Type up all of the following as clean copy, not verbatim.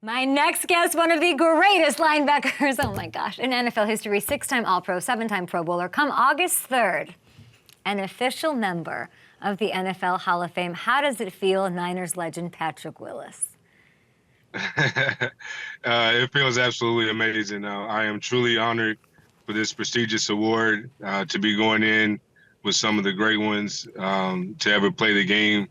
My next guest, one of the greatest linebackers, oh my gosh, in NFL history, 6-time All-Pro, 7-time Pro Bowler, come August 3rd, an official member of the NFL Hall of Fame. How does it feel, Niners legend Patrick Willis? It feels absolutely amazing. I am truly honored for this prestigious award, to be going in with some of the great ones, to ever play the game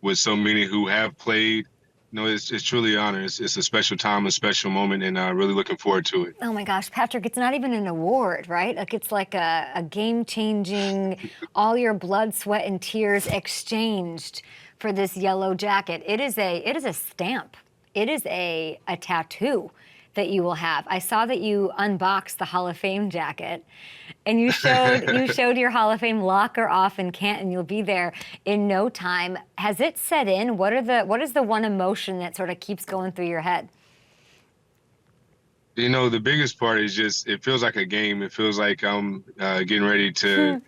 with so many who have played. No, it's truly an honor. It's a special time, a special moment, and really looking forward to it. Oh my gosh, Patrick, it's not even an award, right? Like it's like a game-changing, all your blood, sweat, and tears exchanged for this yellow jacket. It is a stamp. It is a tattoo that you will have. I saw that you unboxed the Hall of Fame jacket, and you showed your Hall of Fame locker off in Canton. You'll be there in no time. Has it set in? What is the one emotion that sort of keeps going through your head? You know, the biggest part is just it feels like a game. It feels like I'm getting ready to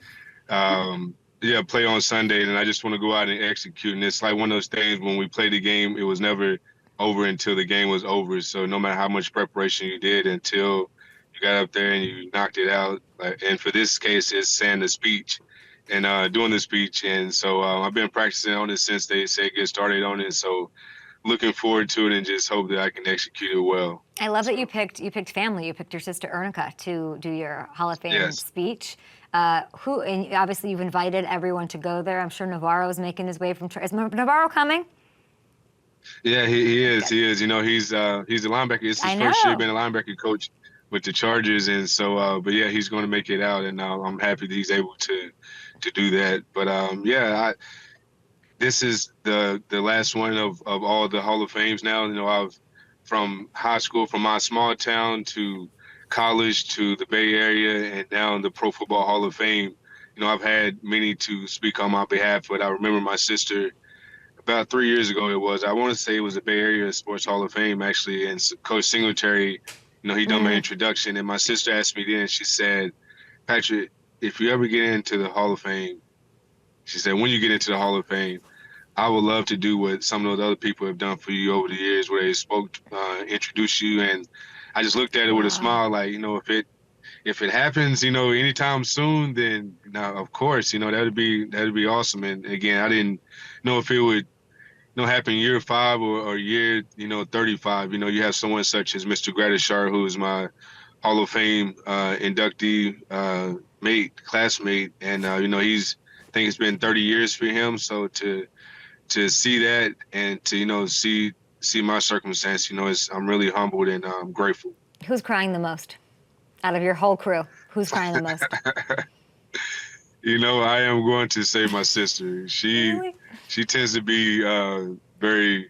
play on Sunday, and I just want to go out and execute. And it's like one of those things when we play the game, it was never over until the game was over. So no matter how much preparation you did until you got up there and you knocked it out. And for this case, it's saying the speech and doing the speech. And so I've been practicing on it since they said get started on it. So looking forward to it and just hope that I can execute it well. I love that you picked family. You picked your sister Ernica to do your Hall of Fame speech. And obviously you've invited everyone to go there. I'm sure Navarro is making his way from. Is Navarro coming? Yeah, he is. Okay. He is. You know, he's a linebacker. It's his first year being a linebacker coach with the Chargers, and so, but yeah, he's going to make it out, and I'm happy that he's able to do that. But this is the last one of all the Hall of Fames now. You know, I've from high school, from my small town to college to the Bay Area, and now in the Pro Football Hall of Fame. You know, I've had many to speak on my behalf, but I remember my sister. About 3 years ago, I want to say it was the Bay Area Sports Hall of Fame, actually, and Coach Singletary, you know, he done my introduction, and my sister asked me then, she said, Patrick, if you ever get into the Hall of Fame, she said, when you get into the Hall of Fame, I would love to do what some of those other people have done for you over the years, where they spoke, introduced you, and I just looked at it with a smile, like, you know, if it happens, you know, anytime soon, then, of course, you know, that'd be awesome. And again, I didn't know if it would happen year 5 or year, 35. You know, you have someone such as Mr. Gradishar, who is my Hall of Fame inductee classmate, and I think it's been 30 years for him. So to see that and to see my circumstance, I'm really humbled and I'm grateful. Who's crying the most out of your whole crew? Who's crying the most? I am going to say my sister. She tends to be very,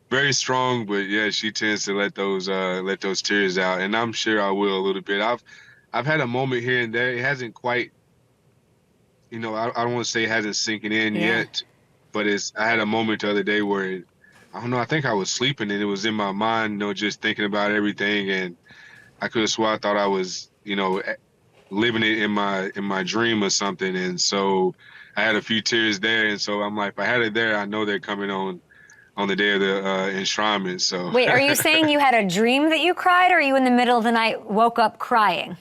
very strong, but yeah, she tends to let those tears out, and I'm sure I will a little bit. I've had a moment here and there. It hasn't quite, I don't want to say it hasn't sinking in yet, but I had a moment the other day where I don't know. I think I was sleeping and it was in my mind, just thinking about everything, and I could have sworn I thought I was, living it in my dream or something, and so I had a few tears there, and so I'm like, if I had it there, I know they're coming on the day of the enshrinement. So wait, are you saying you had a dream that you cried, or are you in the middle of the night woke up crying?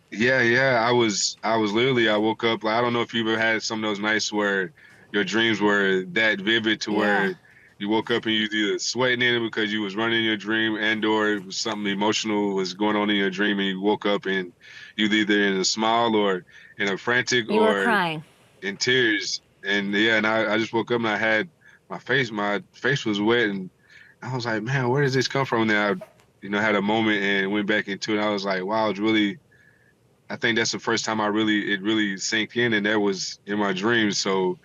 Yeah, I was literally, I woke up, like, I don't know if you've ever had some of those nights where your dreams were that vivid to where you woke up and you either sweating in it because you was running your dream, and or it was something emotional was going on in your dream, and you woke up and you either in a smile or in a frantic or crying in tears. And and I just woke up and I had my face was wet, and I was like, man, where does this come from? And then I had a moment and went back into it, and I was like, wow, I think that's the first time it really sank in, and that was in my dreams. So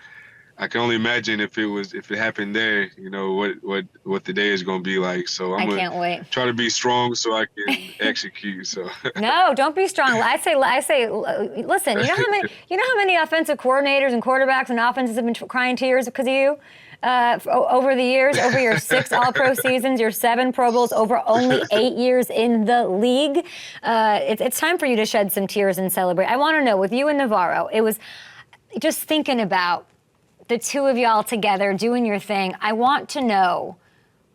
I can only imagine if it happened there, what the day is going to be like. So I can't wait. Try to be strong so I can execute. So no, don't be strong. I say, listen. You know how many offensive coordinators and quarterbacks and offenses have been crying tears because of you over the years, over your 6 All-Pro seasons, your 7 Pro Bowls, over only 8 years in the league. It's time for you to shed some tears and celebrate. I want to know, with you and Navarro, it was just thinking about the two of y'all together doing your thing. I want to know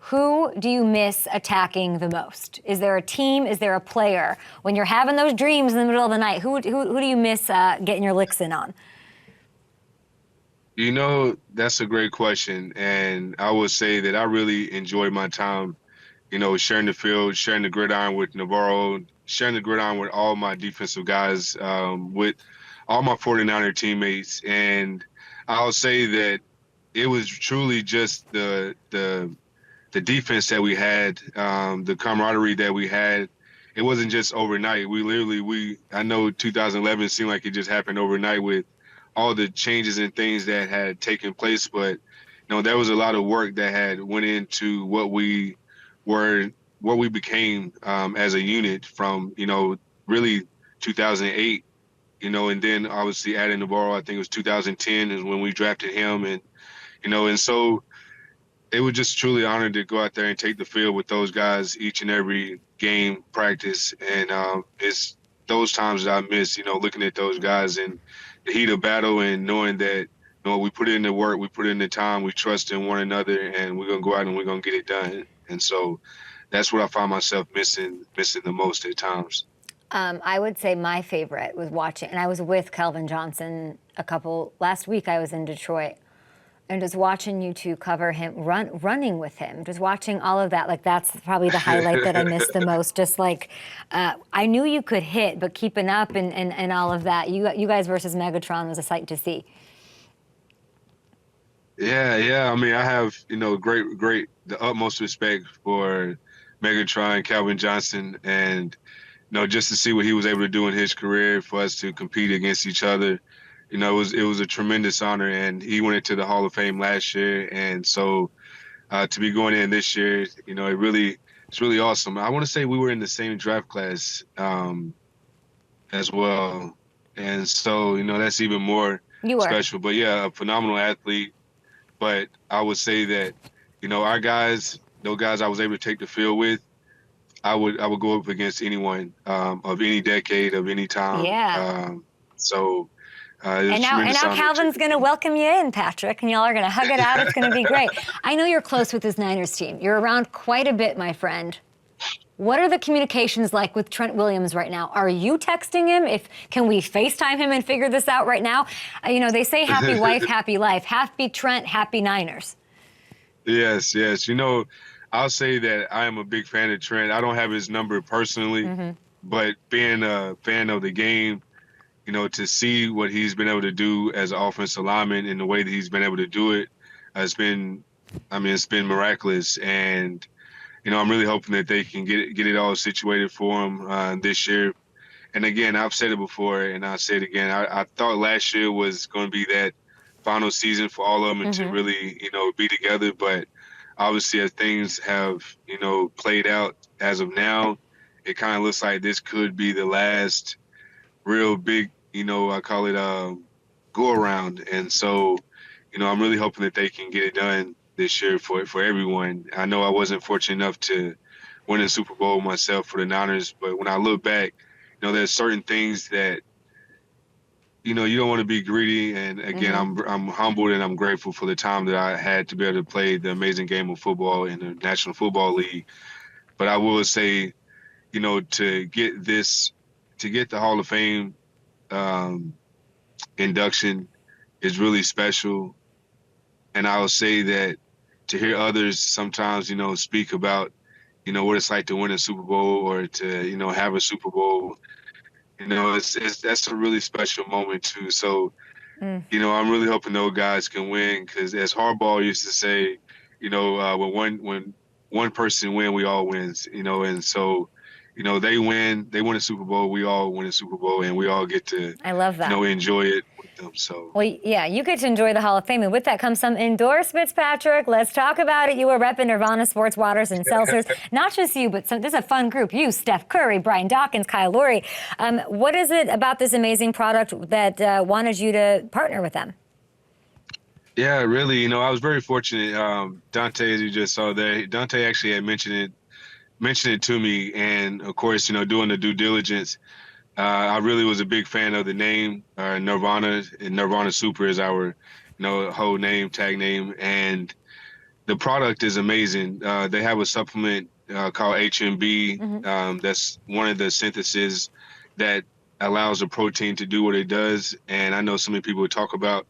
Who do you miss attacking the most? Is there a team? Is there a player? When you're having those dreams in the middle of the night, who do you miss getting your licks in on? You know, that's a great question. And I would say that I really enjoyed my time, sharing the field, sharing the gridiron with Navarro, sharing the gridiron with all my defensive guys, with all my 49er teammates. And I'll say that it was truly just the defense that we had, the camaraderie that we had. It wasn't just overnight. I know 2011 seemed like it just happened overnight with all the changes and things that had taken place, but there was a lot of work that had went into what we became as a unit from really 2008, and then obviously adding Navarro. I think it was 2010 is when we drafted him, and so it was just truly honored to go out there and take the field with those guys each and every game, practice, and it's those times that I miss, looking at those guys and the heat of battle and knowing that we put in the work, we put in the time, we trust in one another, and we're gonna go out and we're gonna get it done. And so that's what I find myself missing the most at times. I would say my favorite was watching, and I was with Calvin Johnson last week. I was in Detroit, and just watching you two cover him, running with him, just watching all of that. Like, that's probably the highlight that I missed the most. Just like, I knew you could hit, but keeping up and all of that. You guys versus Megatron was a sight to see. Yeah. I mean, I have, the utmost respect for Megatron, Calvin Johnson, and, just to see what he was able to do in his career for us to compete against each other. It was a tremendous honor, and he went into the Hall of Fame last year, and so to be going in this year, it's really awesome. I want to say we were in the same draft class as well, and so that's even more special. But yeah, a phenomenal athlete. But I would say that our guys, those guys I was able to take the field with, I would go up against anyone of any decade, of any time. Yeah. And now Calvin's going to welcome you in, Patrick, and y'all are going to hug it out. It's going to be great. I know you're close with this Niners team. You're around quite a bit, my friend. What are the communications like with Trent Williams right now? Are you texting him? Can we FaceTime him and figure this out right now? They say happy wife, happy life. Happy Trent, happy Niners. Yes. I'll say that I am a big fan of Trent. I don't have his number personally, but being a fan of the game, to see what he's been able to do as an offensive lineman and the way that he's been able to do it, it's been miraculous. And, I'm really hoping that they can get it all situated for him this year. And again, I've said it before and I'll say it again. I thought last year was going to be that final season for all of them and to really, be together. But obviously as things have, played out as of now, it kind of looks like this could be the last real big, I call it go around. And so, I'm really hoping that they can get it done this year for everyone. I know I wasn't fortunate enough to win a Super Bowl myself for the Niners, but when I look back, there's certain things that, you don't want to be greedy. And again, I'm humbled and I'm grateful for the time that I had to be able to play the amazing game of football in the National Football League. But I will say, to get the Hall of Fame induction is really special. And I will say that to hear others sometimes, speak about, what it's like to win a Super Bowl or to, have a Super Bowl, that's a really special moment too. So, I'm really hoping those guys can win because as Harbaugh used to say, when one person win, we all wins, and so, they win a Super Bowl, we all win a Super Bowl, and we all get to, I love that. Enjoy it with them. So, well, yeah, you get to enjoy the Hall of Fame, and with that comes some endorsements, Patrick. Let's talk about it. You were repping Nirvana Sports Waters and Seltzers. Not just you, but this is a fun group. You, Steph Curry, Brian Dawkins, Kyle Lowry. What is it about this amazing product that wanted you to partner with them? Yeah, really, I was very fortunate. Dante, as you just saw there, Dante actually had mentioned it to me, and of course, doing the due diligence, I really was a big fan of the name Nirvana, and Nirvana Super is our, whole name, tag name, and The product is amazing. They have a supplement called HMB. That's one of the syntheses that allows the protein to do what it does. And I know so many people talk about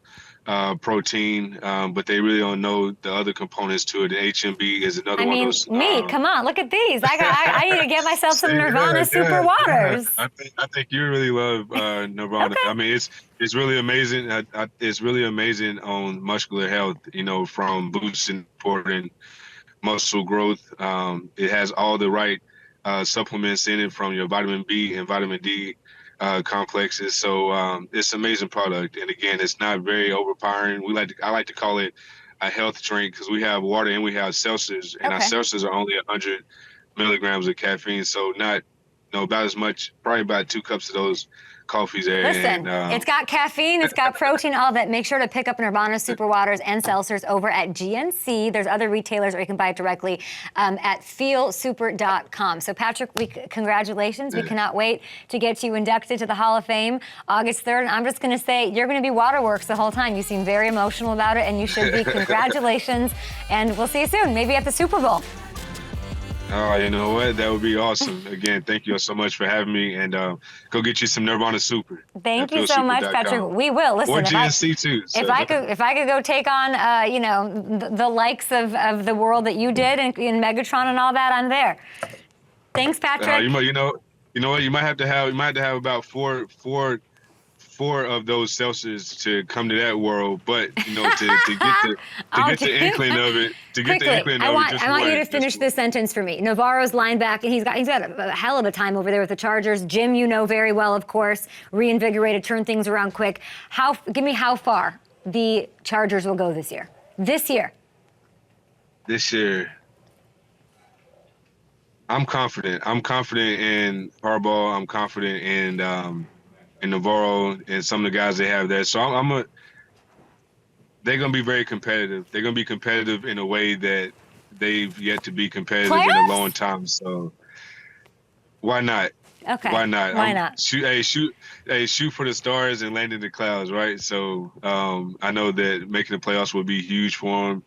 protein, but they really don't know the other components to it. The HMB is another one of those. Come on, look at these. I need to get myself some Nirvana Super Waters. I think you really love Nirvana. Okay. I mean, it's really amazing. It's really amazing on muscular health. You know, from boosting, supporting muscle growth. It has all the right supplements in it, from your vitamin B and vitamin D complexes. So it's an amazing product. And again, it's not very overpowering. I like to call it a health drink, because we have water and we have seltzers, and our seltzers are only 100 milligrams of caffeine. So not, about as much, probably about 2 cups of those coffees there. Listen, it's got caffeine, it's got protein, all that. Make sure to pick up Nirvana Super Waters and seltzers over at GNC. There's other retailers, or you can buy it directly at feelsuper.com. So Patrick, congratulations. We cannot wait to get you inducted to the Hall of Fame August 3rd. And I'm just going to say, you're going to be Waterworks the whole time. You seem very emotional about it, and you should be. Congratulations, and we'll see you soon, maybe at the Super Bowl. Oh, you know what? That would be awesome. Again, thank you so much for having me, and go get you some Nirvana Super. Thank you so much, Patrick. We will. Listen, or GNC too. So. If I could go take on, the likes of the world that you did in Megatron and all that, I'm there. Thanks, Patrick. You know what? You might have to have about four of those Celsius to come to that world, but to get the inkling of it. I want you to finish this sentence for me. Navarro's linebacker. He's got a hell of a time over there with the Chargers. Jim, you know very well, of course, reinvigorated, turn things around quick. Give me how far the Chargers will go this year. This year. I'm confident. I'm confident in Harbaugh. I'm confident in Navarro and some of the guys they have there. So they're going to be very competitive. They're going to be competitive in a way that they've yet to be competitive in a long time. So why not? Okay. Why not? Why not? Shoot for the stars and land in the clouds, right? So I know that making the playoffs will be huge for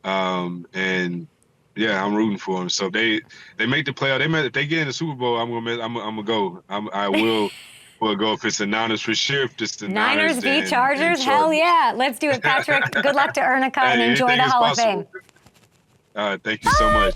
them. And yeah, I'm rooting for them. So they make the playoff. If they get in the Super Bowl, I'm gonna go. I will. We'll go if it's the Niners for sure. If it's the Niners v. Chargers, hell yeah. Let's do it, Patrick. Good luck to Ernica and enjoy the Hall of Fame. Thank you so much.